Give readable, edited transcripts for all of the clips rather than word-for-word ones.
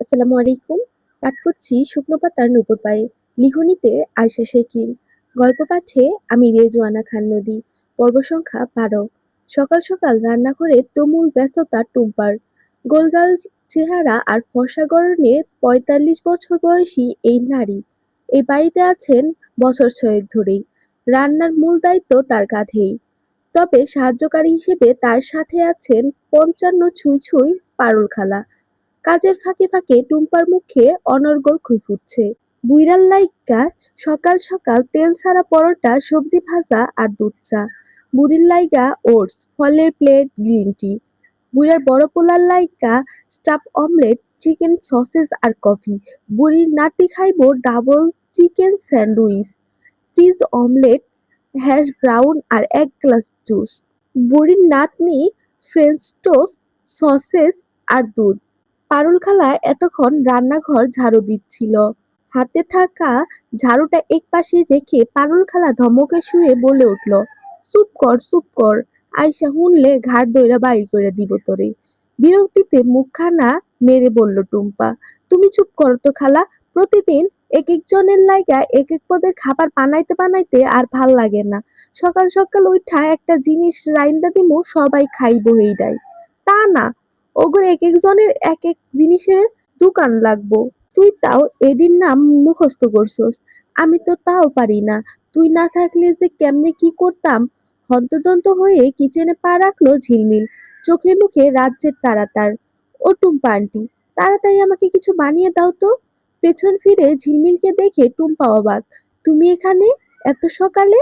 আসসালামু আলাইকুম। পাঠ করছি শুকনো পাতার নূপুর পায়ে। লিখনীতে আয়শা শেখিন। গল্প পাঠে আমি রেজওয়ানা খান নদী। পর্ব সংখ্যা ১২। সকাল সকাল রান্নাঘরে তুমুল ব্যস্ততা টুম্পার। গোলগাল চেহারা আর ফর্সা গড়নে ৪৫ বছর বয়সী এই নারী এই বাড়িতে আছেন বছর ছয়েক ধরেই। রান্নার মূল দায়িত্ব তার কাঁধেই। তবে সাহায্যকারী হিসেবে তার সাথে আছেন ৫৫ ছুঁই ছুঁই পারুল খালা। কাজের ফাঁকে ফাঁকে টুম্পার মুখে অনর্গল খুঁই ফুটছে। বুইড়ার লাইগ্গা সকাল সকাল তেল ছাড়া পরোটা, সবজি ভাজা আর দুধ চা। বুড়ির লাইগা ওটস, ফলের প্লেট, গ্রিন টি। বুইড়ার বড় পোলার লাইগ্গা স্টাফ অমলেট, চিকেন সসেজ আর কফি। বুড়ির নাতি খাইব double chicken sandwich, cheese omelette, hash brown আর এক গ্লাস জুস। বুড়ির নাতনি ফ্রেঞ্চ টোস্ট, সসেজ আর দুধ। পারুল খালা এতক্ষণ রান্নাঘর ঝাড়ু দিচ্ছিল। হাতে থাকা ঝাড়ুটা একপাশে রেখে পারুল খালা ধমকের সুরে বলে উঠল, চুপ কর চুপ কর, আইসা হুনলে ঘাড় ধইরা বাইর কইরা দিব তোরে। বিরক্তিতে মুখখানা মেরে বলল টুম্পা, তুমি চুপ করো তো খালা। প্রতিদিন এক একজনের লাইগা এক এক পদের খাবার বানাইতে বানাইতে আর ভাল লাগে না। সকাল সকাল উইঠা একটা জিনিস রাইন্দা দিমু, সবাই খাইব এইডাই। তা না, ওগো এক একজনের এক এক জিনিসের দোকান লাগবো। তুই তাও এডির নাম মুখস্থ করছস, আমি তো তাও পারি না। তুই না থাকলে যে কেমনে কি করতাম। হন্তদন্ত হয়ে কিচেনে পা রাখলো ঝিলমিল, চোখে মুখে রাজ্যের তাড়া তার। ও টুম্পা আন্টি, তাড়াতাড়ি আমাকে কিছু বানিয়ে দাও তো। পেছন ফিরে ঝিলমিলকে দেখে টুম্পা অবাক, তুমি এখানে এত সকালে?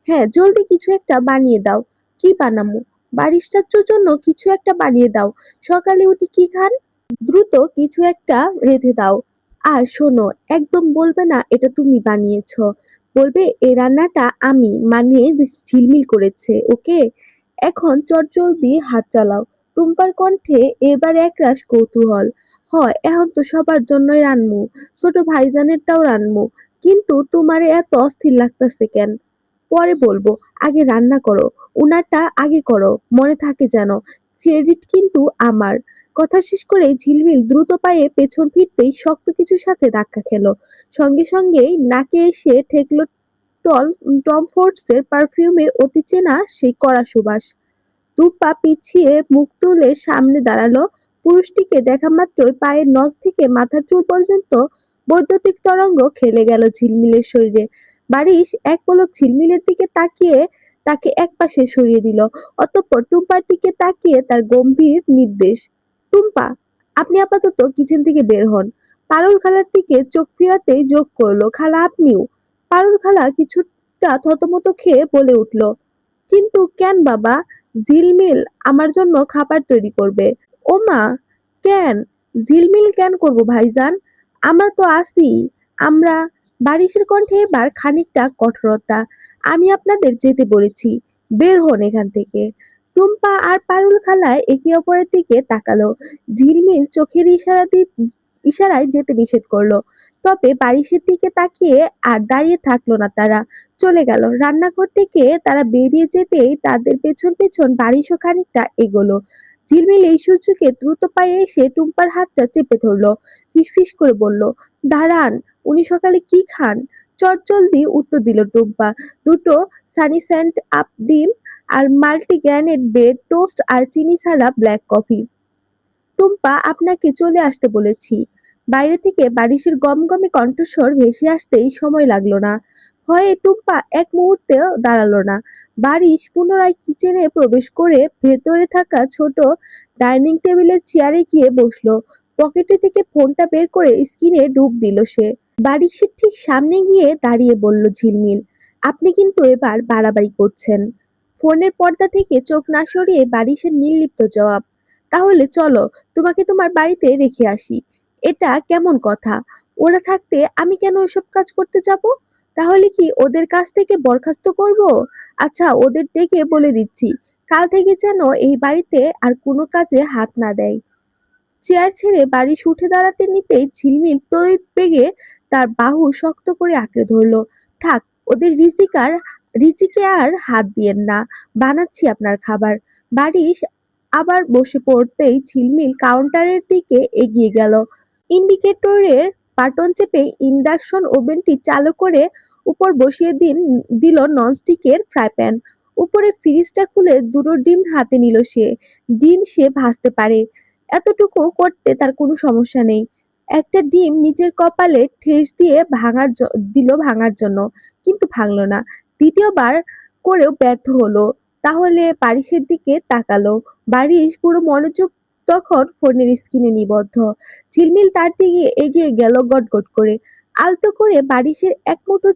হ্যাঁ, জলদি কিছু একটা বানিয়ে দাও। কি বানামু? বারিশাচ্চুর জন্য কিছু একটা বানিয়ে দাও। সকালে উঠে কি খান? দ্রুত কিছু একটা রেঁধে দাও। আর শোনো, একদম বলবে না এটা তুমি বানিয়েছো। বলবে এই রান্নাটা আমি মানে ঝিলমিল করেছে, ওকে? এখন চটজলদি হাত চালাও। টুম্পার কণ্ঠে এবার একরাশ কৌতূহল। হয় এখন তো সবার জন্যই রানমু, ছোট ভাইজানেরটাও রানমু। কিন্তু তোমারে এত অস্থির লাগতাছে কেন? পরে বলবো, আগে রান্না করো। উনারটা আগে করো, মনে থাকে যেন। ক্রেডিট কিন্তু আমার। কথা শেষ করে ঝিলমিল দ্রুত পায়ে পেছন ফিরতেই শক্ত কিছুর সাথে ধাক্কা খেল। সঙ্গে সঙ্গেই নাকে এসে ঠেকল টম ফোর্ডসের পারফিউমের অতি চেনা সেই কড়া সুবাস। দু পা পিছিয়ে মুখ তুলে সামনে দাঁড়ালো। পুরুষটিকে দেখা মাত্রই পায়ের নখ থেকে মাথার চুল পর্যন্ত বৈদ্যুতিক তরঙ্গ খেলে গেল ঝিলমিলের শরীরে। বারিশ এক পলক ঝিলমিলের দিকে তাকিয়ে তাকে একপাশে সরিয়ে দিল। অতঃপর টুম্পার দিকে তাকিয়ে তার গম্ভীর নির্দেশ, টুম্পা, আপনি আপাতত কিচেন থেকে বের হন। পারুল খালার দিকে চোখ ফিরাতেই যোগ করলো, খালা আপনিও। পারুল খালা কিছুটা থতমত খেয়ে বলে উঠল, কিন্তু কেন বাবা? ঝিলমিল আমার জন্য খাবার তৈরি করবে। ওমা, কেন? ঝিলমিল কেন করব ভাইজান? আমরা তো আছি। আমরা। বারিশের কণ্ঠে এবার খানিকটা কঠোরতা। আমি আপনাদের যেতে বলেছি, বের হন এখান থেকে। টুম্পা আর পারুল খালা একে অপরের দিকে তাকালো। ঝিলমিল চোখের ইশারায় যেতে নিষেধ করলো। তবে বারিশের দিকে তাকিয়ে আর দাঁড়িয়ে থাকলো না তারা, চলে গেল। রান্নাঘর থেকে তারা বেরিয়ে যেতেই তাদের পেছন পেছন বারিশও খানিকটা এগোলো। ঝিলমিল এই সুযোগে দ্রুত পায়ে এসে টুম্পার হাতটা চেপে ধরলো। ফিসফিস করে বলল, দাঁড়ান, উনি সকালে কি খান? চটজলদি উত্তর দিল টুম্পা, দুটো সানি স্যান্ড আপ ডিম আর মাল্টিগ্রেনেড ব্রেড টোস্ট আর চিনি ছাড়া ব্ল্যাক কফি। টুম্পা, আপনাকে চলে আসতে বলেছি। বাইরে থেকে বারিশের গমগমে কণ্ঠস্বর ভেসে আসতেই সময় লাগলো না। ভয়ে টুম্পা এক মুহূর্তেও দাঁড়ালো না। বারিশ পুনরায় কিচেনে প্রবেশ করে ভেতরে থাকা ছোট ডাইনিং টেবিলের চেয়ারে গিয়ে বসলো। পকেটে থেকে ফোনটা বের করে স্ক্রিনে ডুব দিল সে। বারিশের ঠিক সামনে গিয়ে দাঁড়িয়ে বলল ঝিলমিল, আপনি কিন্তু এবার বাড়াবাড়ি করছেন। ফোনের পর্দা থেকে চোখ না সরিয়ে বারিশের নির্লিপ্ত জবাব, তাহলে চলো, তোমাকে তোমার বাড়িতে রেখে আসি। এটা কেমন কথা? ওরা থাকতে আমি কেন এসব কাজ করতে যাব? তাহলে কি ওদের কাছ থেকে বরখাস্ত করব? আচ্ছা, ওদের ডেকে বলে দিচ্ছি, কাল থেকে যেন এই বাড়িতে আর কোনো কাজে হাত না দেয়। চেয়ার ছেড়ে বারিশ উঠে দাঁড়াতে নিতেই ঝিলমিল তড়িৎ বেগে তার বাহু শক্ত করে আঁকড়ে ধরলো। থাক, ওদের রিজিকে আর হাত দিয়েন না, বানাচ্ছি আপনার খাবার। বারিশ আবার বসে পড়তেই ঝিলমিল কাউন্টারের দিকে এগিয়ে গেল। ইন্ডিকেটরের বাটন চেপে ইন্ডাকশন ওভেনটি চালু করে উপর বসিয়ে দিল ননস্টিকের ফ্রাই প্যান। উপরে ফ্রিজটা খুলে দুটো ডিম হাতে নিল সে। ডিম সে ভাজতে পারে, এতটুকু করতে তার কোনো সমস্যা নেই। একটা ডিম নিজের কপালে ঠেস দিয়ে ভাঙার জন্য, কিন্তু ভাঙলো না। দ্বিতীয়বার করেও ব্যর্থ হলো। তাহলে বারিশের দিকে তাকালো। বারিশ পুরো মনোযোগ তখন ফোনের স্ক্রিনে নিবদ্ধ। ঝিলমিল তার দিকে এগিয়ে গেল গটগট করে। আলতো করে বারিশের এক মুঠো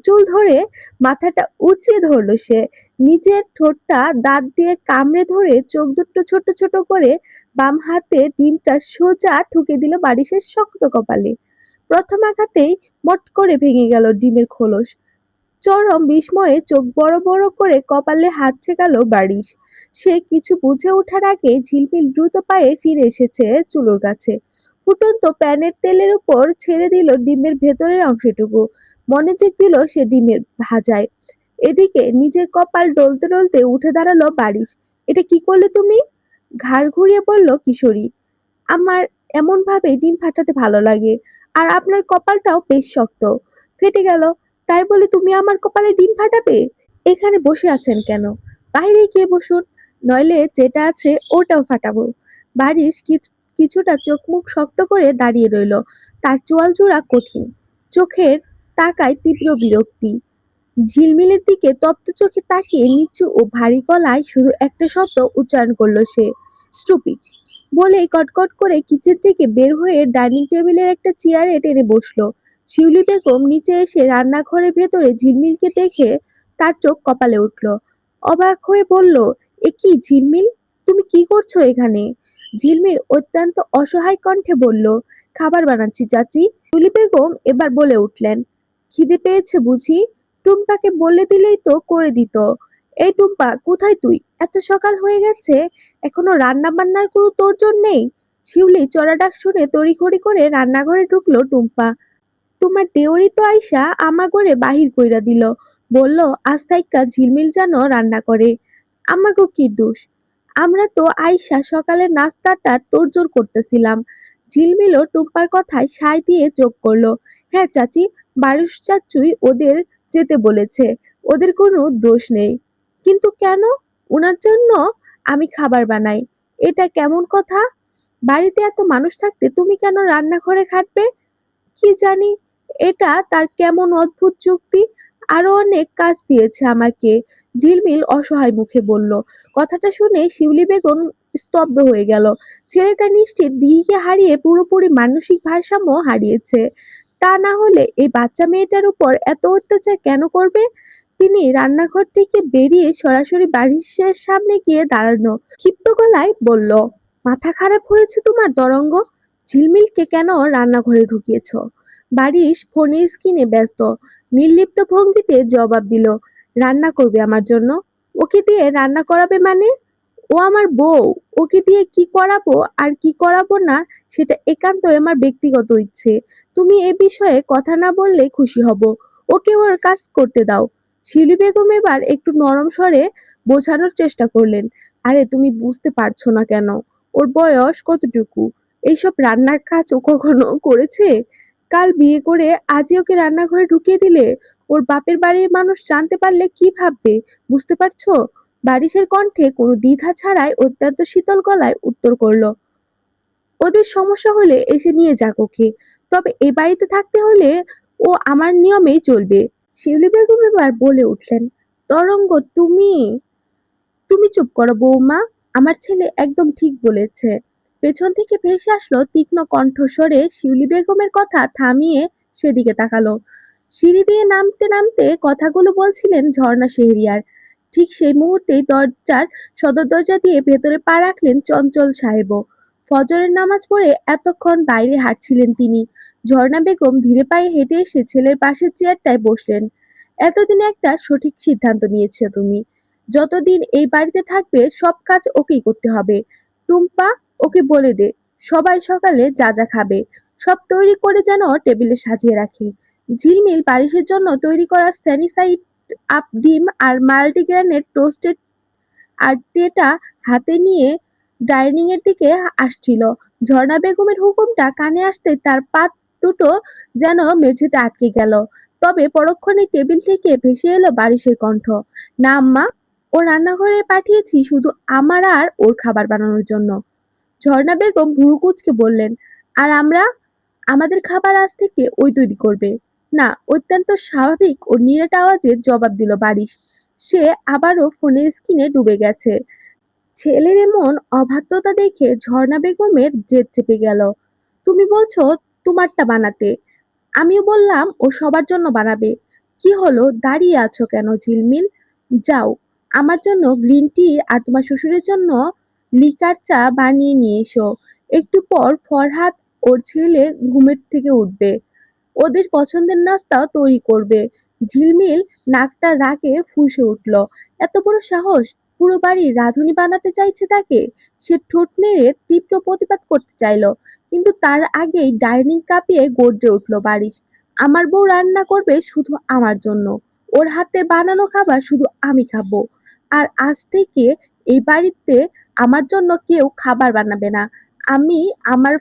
চুল ধরে মাথাটা উঁচিয়ে ধরল সে। নিজের ঠোঁটটা দাঁত দিয়ে কামড়ে ধরে চোখ দুটো ছোট ছোট করে বাম হাতে ডিমটা সোজা ঠুকে দিল বারিশের শক্ত কপালে। প্রথম আঘাতেই মট করে ভেঙে গেল ডিমের খোলস। চরম বিস্ময়ে চোখ বড় বড় করে কপালে হাত ঠেকাল বারিশ। সে কিছু বুঝে ওঠার আগে ঝিলমিল দ্রুত পায়ে ফিরে এসেছে চুলোর কাছে। ফুটন্ত প্যানের তেলের উপর ছেড়ে দিল ডিমের ভেতরের অংশটুকু। মনোযোগ দিল সে ডিমের ভাজায়। এদিকে নিজের কপাল ডলতে ডলতে উঠে দাঁড়ালো বারিশ। এটা কি করলে তুমি? ঘাড় ঘুরিয়ে বলল কিশোরী। আমার এমন ভাবে ডিম ফাটাতে ভালো লাগে। আর আপনার কপালটাও বেশ শক্ত, ফেটে গেল। তাই বলে তুমি আমার কপালে ডিম ফাটাবে? এখানে বসে আছেন কেন? বাইরে গিয়ে বসুন, নইলে যেটা আছে ওটাও ফাটাবো। বারিশ কিছুটা চোখ মুখ শক্ত করে দাঁড়িয়ে রইল। তার চোয়াল জোড়া কঠিন, চোখের তাকায় তীব্র বিরক্তি। ঝিলমিলের দিকে তপ্ত চোখে তাকিয়ে নিচু ও ভারী গলায় শুধু একটা শব্দ উচ্চারণ করলো সে, স্টুপিড। বলেই কটকট করে কিচেন থেকে বের হয়ে ডাইনিং টেবিলের একটা চেয়ারে টেনে বসলো। শিউলি বেগম নিচে এসে রান্নাঘরের ভেতরে ঝিলমিলকে দেখে তার চোখ কপালে উঠল। অবাক হয়ে বলল, এ কি ঝিলমিল, তুমি কি করছো এখানে? ঝিলমিল অত্যন্ত অসহায় কণ্ঠে বলল, খাবার বানাচ্ছি চাচি। শিউলি বেগম এবার বলে উঠলেন, খিদে পেয়েছে বুঝি? টুম্পাকে বলে দিলেই তো করে দিত। এই টুম্পা, কোথায় তুই? এত সকাল হয়ে গেছে, এখনো রান্না বান্নার কোনো তোড়জোড় নেই? শিউলি চড়া ডাক শুনে তড়িঘড়ি করে রান্নাঘরে ঢুকলো টুম্পা। তোমার দেওরই তো আইসা আমাগরে বাহির কইরা দিল, বলল আজ থাইক্কা ঝিলমিল যেন রান্না করে। আমাগো কি দোষ? আমরা তো আইসা সকালের নাস্তাটা তোড়জোড় করতেছিলাম। ঝিলমিলও টুম্পার কথায় সায় দিয়ে যোগ করলো, হ্যাঁ চাচি, বারুস চাচুই ওদের যেতে বলেছে, ওদের কোনো দোষ নেই। কিন্তু কেন? উনার জন্য আমি খাবার বানাই, এটা কেমন কথা? বাড়িতে এত মানুষ থাকতে তুমি কেন রান্নাঘরে খাটবে? কি জানি, এটা তার কেমন অদ্ভুত যুক্তি। আরো অনেক কাজ দিয়েছে আমাকে। ঝিলমিল অসহায় মুখে বলল। কথাটা শুনে শিউলি বেগম স্তব্ধ হয়ে গেল। ছেলেটা নিশ্চিত দিহিকে হারিয়ে পুরোপুরি মানসিক ভারসাম্য হারিয়েছে। তা না হলে এই বাচ্চা মেয়েটার উপর এত অত্যাচার কেন করবে? তিনি রান্নাঘর থেকে বেরিয়ে সরাসরি বারিশের সামনে গিয়ে দাঁড়ানো, ক্ষিপ্ত গলায় বলল, মাথা খারাপ হয়েছে তোমার দরঙ্গ? ঝিলমিলকে কেন রান্নাঘরে ঢুকিয়েছ? বারিশ ফোনের স্ক্রিনে ব্যস্ত, নির্লিপ্ত ভঙ্গিতে জবাব দিল, রান্না করবে আমার জন্য? ওকে দিয়ে রান্না করাবে মানে? ও আমার বউ, ওকে দিয়ে কি করাবো আর কি করাবো না সেটা একান্তই আমার ব্যক্তিগত ইচ্ছে। তুমি এ বিষয়ে কথা না বললে খুশি হব। ওকে ওর কাজ করতে দাও। শিউলি বেগম এবার একটু নরম স্বরে বোঝানোর চেষ্টা করলেন, আরে তুমি বুঝতে পারছো না কেন? ওর বয়স কতটুকু? এইসব রান্নার কাজ ও কখনো করেছে? কাল বিয়ে করে আজই ওকে রান্নাঘরে ঢুকিয়ে দিলে, ওর বাপের বাড়ির মানুষ জানতে পারলে কি ভাববে, বুঝতে পারছো? বারিশের কণ্ঠে কোনো দ্বিধা ছাড়াই অত্যন্ত শীতল গলায় উত্তর করলো, ওদের সমস্যা হলে এসে নিয়ে যাক ওকে, তবে এ বাড়িতে থাকতে হলে ও আমার নিয়মেই চলবে। শিউলি বেগম এবার বলে উঠলেন, তরঙ্গ তুমি তুমি চুপ করো বৌমা, আমার ছেলে একদম ঠিক বলেছে। পেছন থেকে ভেসে আসলো তীক্ষ্ণ কণ্ঠস্বরে শিউলি বেগমের কথা থামিয়ে সেদিকে তাকালো। সিঁড়ি দিয়ে নামতে নামতে কথাগুলো বলছিলেন ঝর্ণা শেহরিয়ার। ঠিক সেই মুহূর্তেই সদর দরজা দিয়ে ভেতরে পা রাখলেন চঞ্চল সাহেবও। ফজরের নামাজ পড়ে এতক্ষণ বাইরে হাঁটছিলেন তিনি। ঝর্ণা বেগম ধীরে পায়ে হেঁটে এসে ছেলের পাশের চেয়ারটায় বসলেন। এতদিনে একটা সঠিক সিদ্ধান্ত নিয়েছো তুমি। যতদিন এই বাড়িতে থাকবে সব কাজ ওকেই করতে হবে। টুম্পা, ওকে বলে দে সবাই সকালে যা যা খাবে সব তৈরি করে যেন টেবিলে সাজিয়ে রাখি। ঝিলমিল বারিশের জন্য তৈরি করা স্যানিসাইড আপ ডিম আর মাল্টিগ্রেনের টোস্টেড আর ট্রেটা হাতে নিয়ে ডাইনিং এর দিকে আসছিল। ঝর্ণা বেগমের হুকুমটা কানে আসতে তার পা দুটো যেন মেঝেতে আটকে গেল। তবে পরক্ষণে টেবিল থেকে ভেসে এলো বারিশের কণ্ঠ, না আম্মা, ও রান্নাঘরে পাঠিয়েছি শুধু আমার আর ওর খাবার বানানোর জন্য। ঝর্ণা বেগম ভুরু কুঁচকে বললেন, আর আমরা? আমাদের খাবার আজ থেকে ওই তৈরি করবে। না, অত্যন্ত স্বাভাবিক ও নিরেট আওয়াজে জবাব দিল বারিশ। সে আবারও ফোনের স্ক্রিনে ডুবে গেছে। ছেলের এমন অবাধ্যতা দেখে ঝর্ণা বেগমের জেদ চেপে গেল। তুমি বলছো তোমারটা বানাতে, আমিও বললাম ও সবার জন্য বানাবে। কি হলো, দাঁড়িয়ে আছো কেন ঝিলমিল? যাও, আমার জন্য গ্রিন টি আর তোমার শ্বশুরের জন্য লিকার চা বানিয়ে নিয়ে এসো। একটু পর ফরহাদ ওর ছেলে ঘুমের থেকে উঠবে, ওদের পছন্দের নাস্তা তৈরি করবে। ঝিলমিল নাকটা রাগে ফুঁসে উঠল। এত বড় সাহস, পুরো বাড়ির রাঁধুনি বানাতে চাইছে তাকে। সে ঠোঁট নেড়ে তীব্র প্রতিবাদ করতে চাইলো, কিন্তু তার আগেই ডাইনিং কাঁপিয়ে গর্জে উঠল বারিশ। আমার বউ রান্না করবে শুধু আমার জন্য, ওর হাতে বানানো খাবার শুধু আমি খাবো। আর আজ থেকে এই বাড়িতে আমার জন্য কেউ খাবার বানাবে না। আমি আমার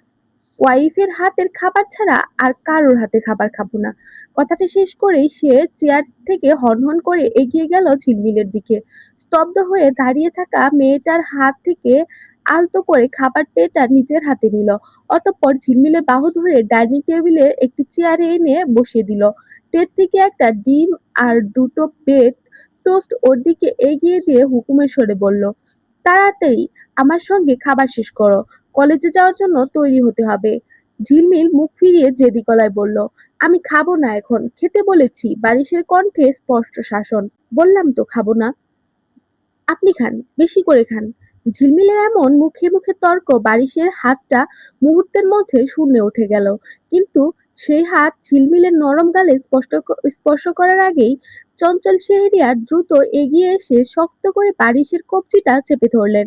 ওয়াইফের হাতের খাবার ছাড়া আর কারোর হাতে খাবার খাবো না। কথাটা শেষ করেই সে চেয়ার থেকে হনহন করে এগিয়ে গেল ঝিলমিলের দিকে। স্তব্ধ হয়ে দাঁড়িয়ে থাকা মেয়েটার হাত থেকে আলতো করে খাবার ট্রেটা নিজের হাতে নিল। অতঃপর ঝিলমিলের বাহু ধরে ডাইনিং টেবিলের একটি চেয়ারে এনে বসিয়ে দিল। ট্রের থেকে একটা ডিম আর দুটো ব্রেড টোস্ট ওর দিকে এগিয়ে দিয়ে হুকুমের স্বরে বলল, তাড়াতাড়ি আমার সঙ্গে খাবার শেষ করো, কলেজে যাওয়ার জন্য তৈরি হতে হবে। ঝিলমিল মুখ ফিরিয়ে জেদি গলায় বলল, আমি খাবো না এখন, খেতে বলেছি। বারিশের কণ্ঠে স্পষ্ট শাসন। বললাম তো খাবো না। আপনি খান, বেশি করে খান। ঝিলমিলের এমন মুখে মুখে তর্ক বারিশের হাতটা মুহূর্তের মধ্যে শূন্যে উঠে গেল। কিন্তু সেই হাত ঝিলমিলের নরম গালে স্পর্শ করার আগেই চঞ্চল শেহরিয়ার দ্রুত এগিয়ে এসে শক্ত করে বারিশের কবজিটা চেপে ধরলেন।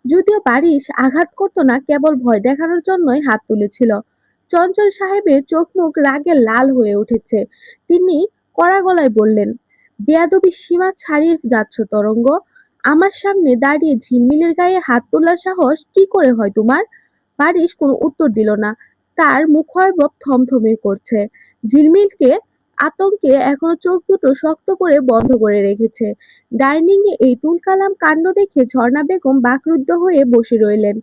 যদিও বারিশ আঘাত করতো না, কেবল ভয় দেখানোর জন্যই হাত তুলেছিল। চঞ্চল সাহেবের চোখ মুখ রাগে লাল হয়ে উঠেছে। তিনি কড়া গলায় বললেন, বেয়াদবির সীমা ছাড়িয়ে যাচ্ছ তরঙ্গ। আমার সামনে দাঁড়িয়ে ঝিলমিলের গায়ে হাত তোলার সাহস কি করে হয় তোমার? বারিশ কোনো উত্তর দিল না। তার মুখৈবব থমথমে করছে। ঝিলমিলকে আতঙ্কে এখনো চোখ দুটো শক্ত করে বন্ধ করে রেখেছে। ডাইনিং এ এই তুলকালাম কাণ্ড দেখে ঝর্ণা বেগম বাকরুদ্ধ হয়ে বসে রইলেন।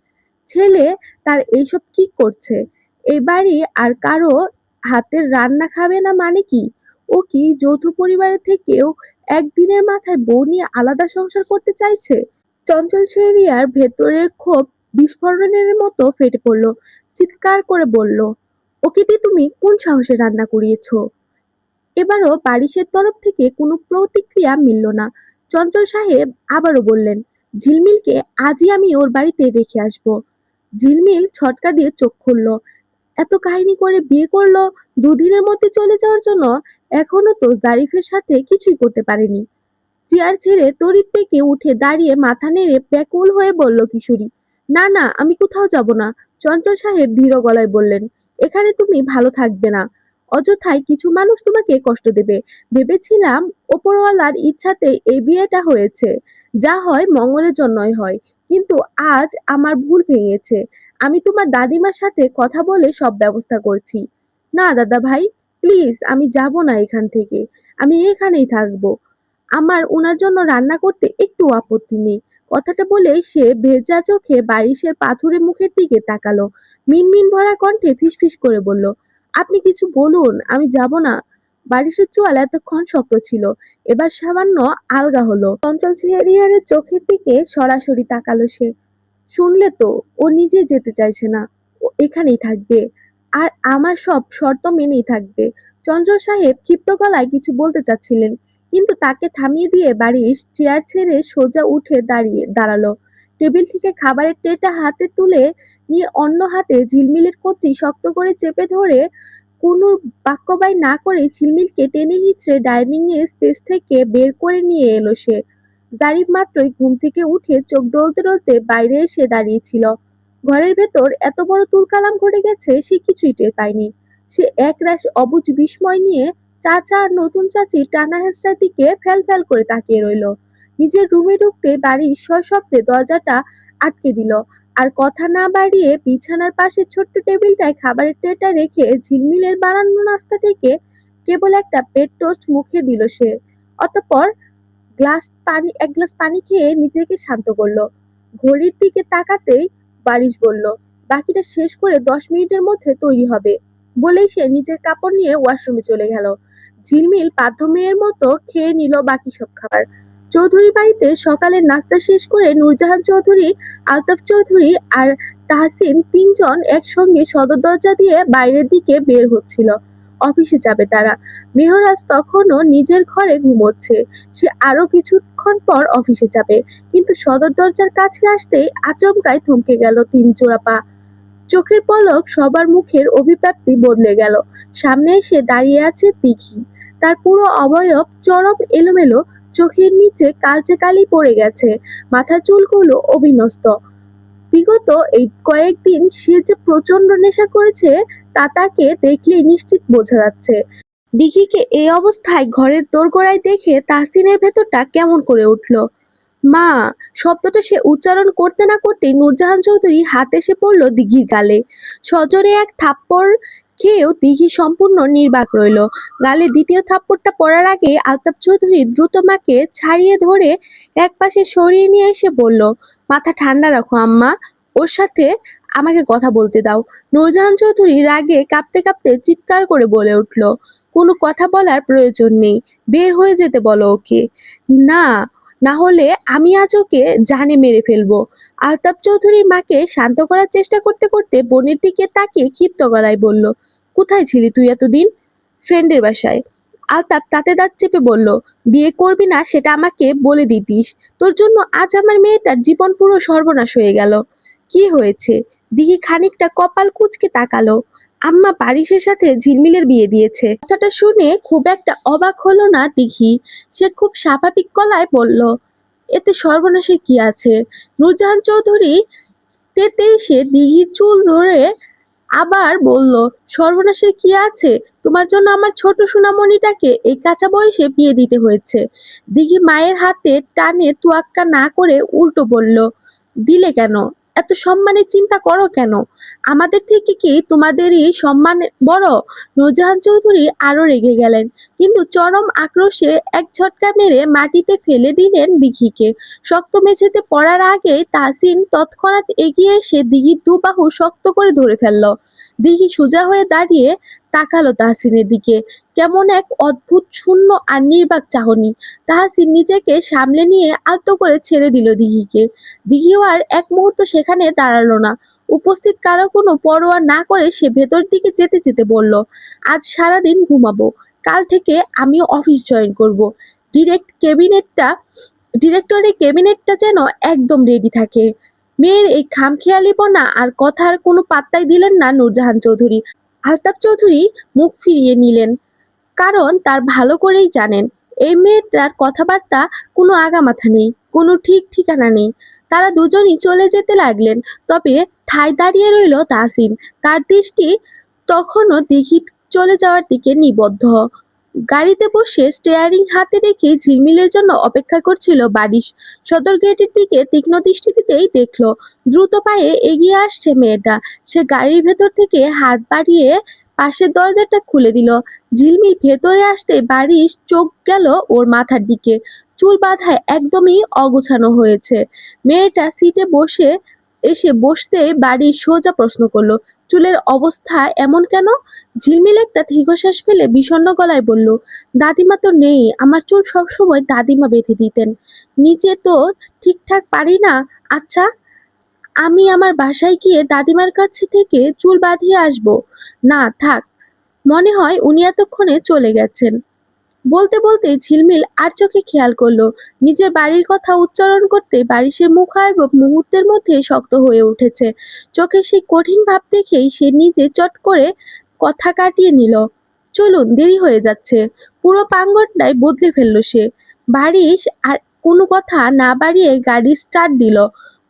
ছেলে তার এইসব কি করছে? এই বাড়ি আর কারো হাতের রান্না খাবে না মানে কি? ও কি যৌথ পরিবারের থেকেও একদিনের মাথায় বউ নিয়ে আলাদা সংসার করতে চাইছে? চঞ্চল শেহরিয়ার ভেতরের ক্ষোভ বিস্ফোরণের মতো ফেটে পড়ল। চিৎকার করে বলল, ওকে দিয়ে তুমি কোন সাহসে রান্না করিয়েছো? এবারও বারিশের তরফ থেকে কোনো প্রতিক্রিয়া মিলল না। চঞ্চল সাহেব আবারও বললেন, ঝিলমিলকে আজই আমি ওর বাড়িতে রেখে আসবো। ঝিলমিল ছটকা দিয়ে চোখ খুলল। এত কাহিনী করে বিয়ে করলো দুদিনের মধ্যে চলে যাওয়ার জন্য? এখনো তো জারিফের সাথে কিছুই করতে পারেনি। চেয়ার ছেড়ে তড়িৎ বেগে উঠে দাঁড়িয়ে মাথা নেড়ে ব্যাকুল হয়ে বলল কিশোরী, না না, আমি কোথাও যাব না। চঞ্চল সাহেব ধীর গলায় বললেন, এখানে তুমি ভালো থাকবে না, অযথায় কিছু মানুষ তোমাকে কষ্ট দেবে। ভেবেছিলাম ওপরওয়ালার ইচ্ছাতে এই বিয়েটা হয়েছে, যা হয় মঙ্গলের জন্যই হয়। কিন্তু আজ আমার ভুল ভেঙেছে। আমি তোমার দাদিমার সাথে কথা বলে সব ব্যবস্থা করছি। না দাদা ভাই, প্লিজ, আমি যাব না এখান থেকে। আমি এখানেই থাকবো। আমার উনার জন্য রান্না করতে একটু আপত্তি নেই। কথাটা বলে সে ভেজা চোখে বারিশের পাথুরে মুখের দিকে তাকালো। মিনমিন ভরা কণ্ঠে ফিসফিস করে বলল, আপনি কিছু বলুন, আমি যাব না। বারিশের চোয়াল এতক্ষণ শক্ত ছিল, এবার সামান্য আলগা হলো। চঞ্চল চেহারিয়ারের চোখের দিকে সরাসরি তাকালো সে। শুনলে তো, ও নিজে যেতে চাইছে না, ও এখানেই থাকবে। আর আমার সব শর্ত মেনেই থাকবে। চঞ্চল সাহেব ক্ষিপ্ত গলায় কিছু বলতে চাচ্ছিলেন, কিন্তু তাকে থামিয়ে দিয়ে বারিশ চেয়ার ছেড়ে সোজা উঠে দাঁড়ালো। টেবিল থেকে খাবারের ট্রেটা হাতে তুলে নিয়ে অন্য হাতে ঝিলমিলের কবজি শক্ত করে চেপে ধরে কোনো বাক্যবায় না করে ঝিলমিলকে টেনে হিঁচড়ে ডাইনিং এর স্পেস থেকে বের করে নিয়ে এলো সে। জারিফ মাত্রই ঘুম থেকে উঠে চোখ ডলতে ডলতে বাইরে এসে দাঁড়িয়েছিল। ঘরের ভেতর এত বড় তুলকালাম ঘটে গেছে সে কিছুই টের পায়নি। সে একরাশ অবুঝ বিস্ময় নিয়ে চাচা আর নতুন চাচির টানা হেঁচড়ার দিকে ফ্যাল ফ্যাল করে তাকিয়ে রইল। নিজের রুমে ঢুকতে বাড়ির সশব্দে দরজাটা আটকে দিল আর কথা না বাড়িয়ে বিছানার পাশে ছোট্ট টেবিলটায় খাবারের ট্রেটা রেখে ঝিলমিলের বানানো নাস্তা থেকে কেবল একটা ব্রেড টোস্ট মুখে দিল সে। অতঃপর এক গ্লাস পানি খেয়ে নিজেকে শান্ত করলো। ঘড়ির দিকে তাকাতেই বারিশ বলল, বাকিটা শেষ করে 10 মিনিটের মধ্যে তৈরি হবে। বলেই সে নিজের কাপড় নিয়ে ওয়াশরুমে চলে গেল। ঝিলমিল বাধ্য মেয়ের মতো খেয়ে নিল বাকি সব খাবার। চৌধুরী বাড়িতে সকালের নাস্তা শেষ করে নূরজাহান চৌধুরী, আলতাফ চৌধুরী আর তাহসিন তিনজন একসঙ্গে সদর দরজা দিয়ে বাইরের দিকে বের হচ্ছিল। অফিসে যাবে তারা। মেহরাজ তখনও নিজের ঘরে ঘুমোচ্ছে। সে আরো কিছুক্ষণ পর অফিসে যাবে। কিন্তু সদর দরজার কাছে আসতেই আচমকাই থমকে গেল 3 জোড়া পা। চোখের পলক সবার মুখের অভিব্যক্তি বদলে গেল। সামনে এসে দাঁড়িয়ে আছে দিঘি। তার পুরো অবয়ব চরম এলোমেলো, চোখের নিচে কালচে কালি পড়ে গেছে, মাথার চুলগুলো অবিন্যস্ত। বিগত এই কয়েকদিন সে যে প্রচন্ড নেশা করেছে তা তাকে দেখলেই নিশ্চিত বোঝা যাচ্ছে। দিঘিকে এই অবস্থায় ঘরের দোরগোড়ায় দেখে তাহসিনের ভেতরটা কেমন করে উঠল। মা শব্দটা সে উচ্চারণ করতে না করতেই নূরজাহান চৌধুরী হাত এসে পড়ল দিঘির গালে। সজোরে এক থাপ্পড় খেয়েও দিঘি সম্পূর্ণ নির্বাক রইল। গালে দ্বিতীয় থাপ্পড়টা পড়ার আগে আলতাফ চৌধুরী দ্রুত মাকে ছাড়িয়ে ধরে একপাশে সরিয়ে নিয়ে এসে বলল, মাথা ঠান্ডা রাখো আম্মা, ওর সাথে আমাকে কথা বলতে দাও। নূরজাহান চৌধুরী রাগে কাঁপতে কাঁপতে চিৎকার করে বলে উঠল, কোনো কথা বলার প্রয়োজন নেই, বের হয়ে যেতে বলো ওকে। না, না হলে আমি আজ ওকে জানে মেরে ফেলবো। আলতাফ চৌধুরীর মাকে শান্ত করার চেষ্টা করতে করতে বোনের দিকে তাকিয়ে ক্ষিপ্ত গলায় বলল, কোথায় ছিলি তুই এতদিন? ফ্রেন্ডের বাসায়। আলতাফ তাতে দাঁত চেপে বলল, বিয়ে করবি না সেটা আমাকে বলে দিতিস। তোর জন্য আজ আমার মেয়েটার জীবন পুরো সর্বনাশ হয়ে গেল। কি হয়েছে? দিঘি খানিকটা কপাল কুঁচকে তাকালো। আম্মা বারিশের সাথে ঝিলমিলের বিয়ে দিয়েছে। কথাটা শুনে খুব একটা অবাক হলো না দিঘি। সে খুব স্বাভাবিক গলায় বলল, এতে সর্বনাশের কি আছে? নূরজাহান চৌধুরী তেতে সে দিঘির চুল ধরে আবার বলল, সর্বনাশের কি আছে? তোমার জন্য আমার ছোট সোনামণিটাকে এই কাঁচা বয়সে বিয়ে দিতে হয়েছে। দিঘি মায়ের হাতে টানে তোয়াক্কা না করে উল্টো বলল, দিলে কেন? এত সম্মানের চিন্তা করো কেন? আমাদের থেকে কি তোমাদেরই সম্মান বড়? নূরজাহান চৌধুরী আরো রেগে গেলেন, কিন্তু চরম আক্রোশে এক ঝটকা মেরে মাটিতে ফেলে দিলেন দিঘিকে। শক্ত মেঝেতে পড়ার আগেই তাহসিন তৎক্ষণাৎ এগিয়ে এসে দিঘির দুবাহু শক্ত করে ধরে ফেলল। দিঘি সোজা হয়ে দাঁড়িয়ে তাকালো তাহসিনের দিকে। কেমন এক অদ্ভুত শূন্য আর নির্বাক চাহনি। তাহসিন নিজেকে সামলে নিয়ে আলতো করে ছেড়ে দিল দিঘিকে। দিঘিও আর এক মুহূর্ত সেখানে দাঁড়ালো না। উপস্থিত কারো কোনো পরোয়া না করে সে ভেতর দিকে যেতে যেতে বলল, আজ সারাদিন ঘুমাবো, কাল থেকে আমিও অফিস জয়েন করব। ডিরেক্টরের ক্যাবিনেটটা যেন একদম রেডি থাকে। মেয়ের এই খামখেয়ালিপনা আর কথার কোনো পাত্তাই দিলেন না নূরজাহান চৌধুরী। আলতাফ চৌধুরী মুখ ফিরিয়ে নিলেন, কারণ তার ভালো করেই জানেন এই মেয়েটার কথাবার্তা কোনো আগামাথা নেই, কোনো ঠিক ঠিকানা নেই। তারা দুজনই চলে যেতে লাগলেন। তবে ঠায় দাঁড়িয়ে রইল তাহসিন। তার দৃষ্টি তখনও দিঘি চলে যাওয়ার দিকে নিবদ্ধ। গাড়িতে বসে স্টিয়ারিং হাতে রেখে ঝিলমিলের জন্য অপেক্ষা করছিল বারিশ। সদর গেটের দিকে তীক্ষ্ণ দৃষ্টিতেই দেখলো দ্রুত পায়ে এগিয়ে আসছে মেয়েটা। সে গাড়ির ভেতর থেকে হাত বাড়িয়ে পাশের দরজাটা খুলে দিল। ঝিলমিল ভেতরে আসতে বারিশ চোখ গেল ওর মাথার দিকে। চুল বাঁধায় একদমই অগোছানো হয়েছে। মেয়েটা সিটে এসে বসতে বারিশ সোজা প্রশ্ন করলো, চুলের অবস্থা এমন কেন? ঝিলমিল একটা দীর্ঘশ্বাস ফেলে বিষণ্ণ গলায় বলল, দাদিমা তো নেই, আমার চুল সবসময় দাদিমা বেঁধে দিতেন, নিজে তো ঠিকঠাক পারি না। আচ্ছা, আমি আমার বাসায় গিয়ে দাদিমার কাছে থেকে চুল বাঁধিয়ে আসবো। না থাক, মনে হয় উনি এতক্ষণে চলে গেছেন। বলতে বলতে ঝিলমিল আর চোখে খেয়াল করলো নিজের বাড়ির কথা উচ্চারণ করতে বারিশের মুখাবয়ব মুহূর্তের মধ্যে শক্ত হয়ে উঠেছে। চোখে সেই কঠিন ভাব দেখেই সে নিজে চট করে কথা কাটিয়ে নিল, চলুন, দেরি হয়ে যাচ্ছে। পুরো প্রাঙ্গণটাই বদলে ফেললো সে। বারিশ আর কোনো কথা না বাড়িয়ে গাড়ি স্টার্ট দিল।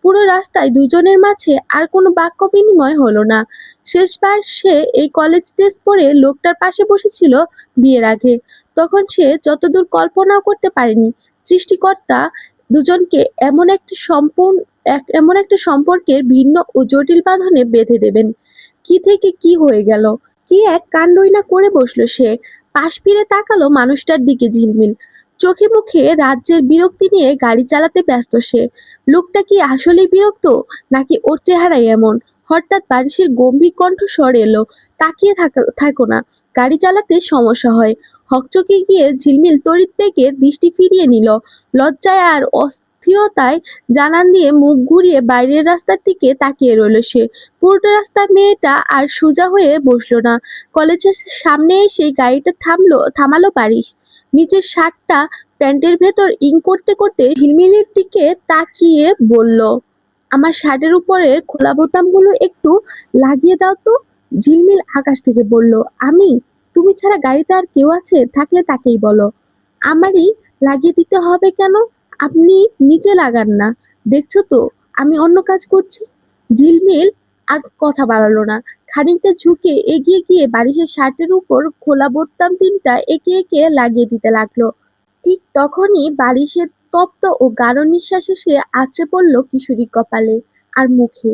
পুরো রাস্তায় দুজনের মাঝে আর কোনো বাক্য বিনিময় হলো না। শেষবার সে এই কলেজ ড্রেস পরে লোকটার পাশে বসেছিল বিয়ের আগে। তখন সে যতদূর কল্পনাও করতে পারেনি সৃষ্টিকর্তা দুজনকে এমন একটি এমন একটা সম্পর্কের ভিন্ন ও জটিল বাঁধনে বেঁধে দেবেন। কি থেকে কি হয়ে গেল? কি এক কাণ্ডই না করে বসলো সে। পাশ ফিরে তাকালো মানুষটার দিকে ঝিলমিল চোখে মুখে রাজ্যের বিরক্তি নিয়ে গাড়ি চালাতে ব্যস্ত সে। লোকটা কি আসলেই বিরক্ত, নাকি ওর চেহারাই এমন? হঠাৎ বারিশের গম্ভীর কণ্ঠস্বর এলো, তাকিয়ে থাকো না, গাড়ি চালাতে সমস্যা হয়। হকচকে গিয়ে ঝিলমিল তড়িৎ বেগে দৃষ্টি ফিরিয়ে নিল। লজ্জায় আর অস্থিরতায় জানান দিয়ে মুখ ঘুরিয়ে বাইরের রাস্তার দিকে তাকিয়ে রইল সে। পুরোটা রাস্তা মেয়েটা আর সোজা হয়ে বসলো না। কলেজের সামনে এসে গাড়িটা থামালো বারিশ। নিচের শার্টটা প্যান্টের ভেতর ইন করতে করতে ঝিলমিলের দিকে তাকিয়ে বলল, আমার শার্টের উপরের খোলা বোতামগুলো একটু লাগিয়ে দাও তো। ঝিলমিল আকাশ থেকে বলল, আমি? তুমি ছাড়া গাড়িতে আর কেউ আছে? থাকলে তাকেই বলো। আমারই লাগিয়ে দিতে হবে কেন? আপনি নিচে লাগান না, দেখছো তো আমি অন্য কাজ করছি। ঝিলমিল আর কথা বাড়ালো না। খানিকটা ঝুঁকে এগিয়ে গিয়ে বারিশের শার্টের উপর খোলা বোতাম তিনটা একে একে লাগিয়ে দিতে লাগলো। ঠিক তখনই বারিশের তপ্ত ও গাঢ় নিঃশ্বাস এসে আছড়ে পড়ল কিশোরী কপালে আর মুখে।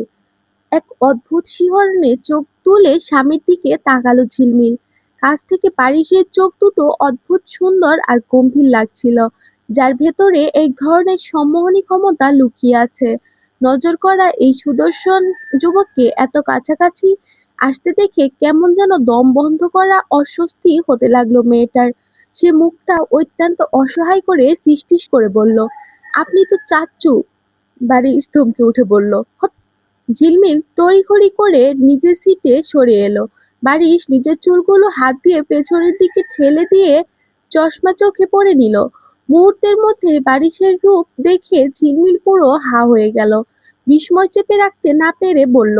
এক অদ্ভুত শিহরণে চোখ তুলে স্বামীর দিকে তাকালো ঝিলমিল। কাছ থেকে বারিশের চোখ দুটো অদ্ভুত সুন্দর আর গম্ভীর লাগছিল, যার ভেতরে এক ধরনের সম্মোহনী ক্ষমতা লুকিয়ে আছে। নজর করা এই সুদর্শন যুবককে এত কাছাকাছি আসতে দেখে কেমন যেন দম বন্ধ করা অস্বস্তি হতে লাগলো মেয়েটার। সে মুখটা অত্যন্ত অসহায় করে ফিসফিস করে বলল, আপনি তো চাচ্চু। বাড়ি স্তম্ভে উঠে বলল। ঝিলমিল তড়িঘড়ি করে নিজের সিটে সরে এলো। বারিশ নিজের চুলগুলো হাত দিয়ে পেছনের দিকে ঠেলে দিয়ে চশমা চোখে পরে নিল। মুহূর্তের মধ্যে বারিশের রূপ দেখে ঝিলমিল পুরো হা হয়ে গেল। বিস্ময় চেপে রাখতে না পেরে বলল,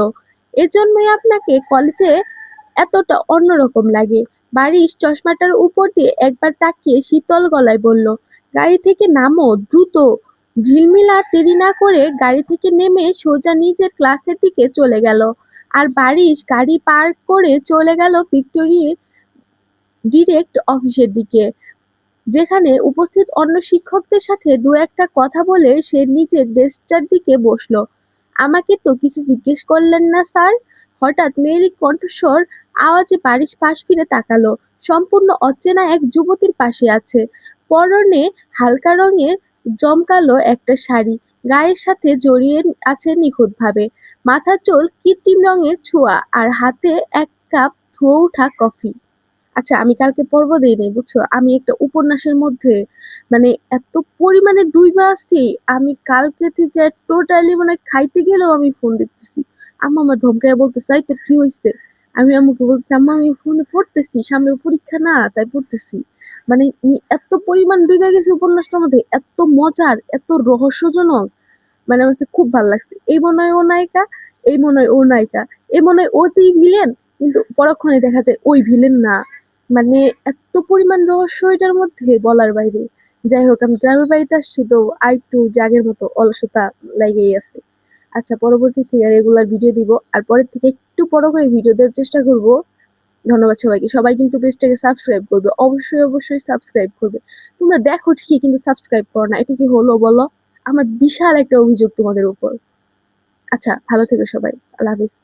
এজন্যই আপনাকে কলেজে এতটা অন্যরকম লাগে। বারিশ চশমাটার উপর দিয়ে একবার তাকিয়ে শীতল গলায় বলল, গাড়ি থেকে নামো দ্রুত। ঝিলমিল আর দেরি না করে গাড়ি থেকে নেমে সোজা নিজের ক্লাসের দিকে চলে গেল। আর বারিশ গাড়ি পার্ক করে চলে গেল ভিক্টোরিয়ার ডিরেক্ট অফিসের দিকে, যেখানে উপস্থিত অন্য শিক্ষকদের সাথে দু একটা কথা বলে সে নিজের ডেস্কটার দিকে বসলো। আমাকে তো কিছু জিজ্ঞেস করলেন না স্যার? হঠাৎ মেয়েলি কণ্ঠস্বর আওয়াজে বারিশ পাশ ফিরে তাকালো। সম্পূর্ণ অচেনা এক যুবতীর পাশে আছে। পরনে হালকা রঙের জমকালো একটা শাড়ি, গায়ের সাথে জড়িয়ে আছে নিখুঁতভাবে। মাথার চুল কৃত্রিম রঙের ছোঁয়া, আর হাতে এক কাপ ধোয়া ওঠা কফি। আচ্ছা, আমি কালকে পর্ব দেই নাই, বুঝছো? আমি একটা উপন্যাসের মধ্যে মানে এত পরিমাণে ডুইবা আছি, আমি কালকে থেকে টোটালি মানে খাইতে গেলেও আমি ফোন দেখতেছি। আম্মা আমার ধমকায় বলতেছে, এই তোর কি হয়েছে? আমি আম্মুকে বলতেছি, আম্মা আমি ফোনে পড়তেছি, সামনে পরীক্ষা না, তাই পড়তেছি। মানে এত পরিমাণ ডুইবা গেছি উপন্যাসটার মধ্যে, এত মজার, এত রহস্যজনক। মানে আমার কাছে খুব ভালো লাগছে। এই মনে হয় ও নায়িকা, এই মনে হয় ও নায়িকা, এই মনে হয় ওতেই ভিলেন, কিন্তু পরক্ষণে দেখা যায় ওই ভিলেন না। মানে এত পরিমাণ রহস্য এটার মধ্যে বলার বাইরে। যাই হোক, আমি গ্রামের বাড়িতে আসছি তো আর একটু জাগের মতো অলসতা লেগেই আছে। আচ্ছা, পরবর্তী থেকে রেগুলার ভিডিও দিব, আর পরের থেকে একটু বড় করে ভিডিও দেওয়ার চেষ্টা করব। ধন্যবাদ সবাইকে। সবাই কিন্তু পেজটাকে সাবস্ক্রাইব করবে, অবশ্যই অবশ্যই সাবস্ক্রাইব করবে। তোমরা দেখো ঠিকই, কিন্তু সাবস্ক্রাইব করো না, এটা কি হলো বলো? আমার বিশাল একটা অভিযোগ তোমাদের উপর। আচ্ছা, ভালো থেকো সবাই। আল্লাহ হাফিজ।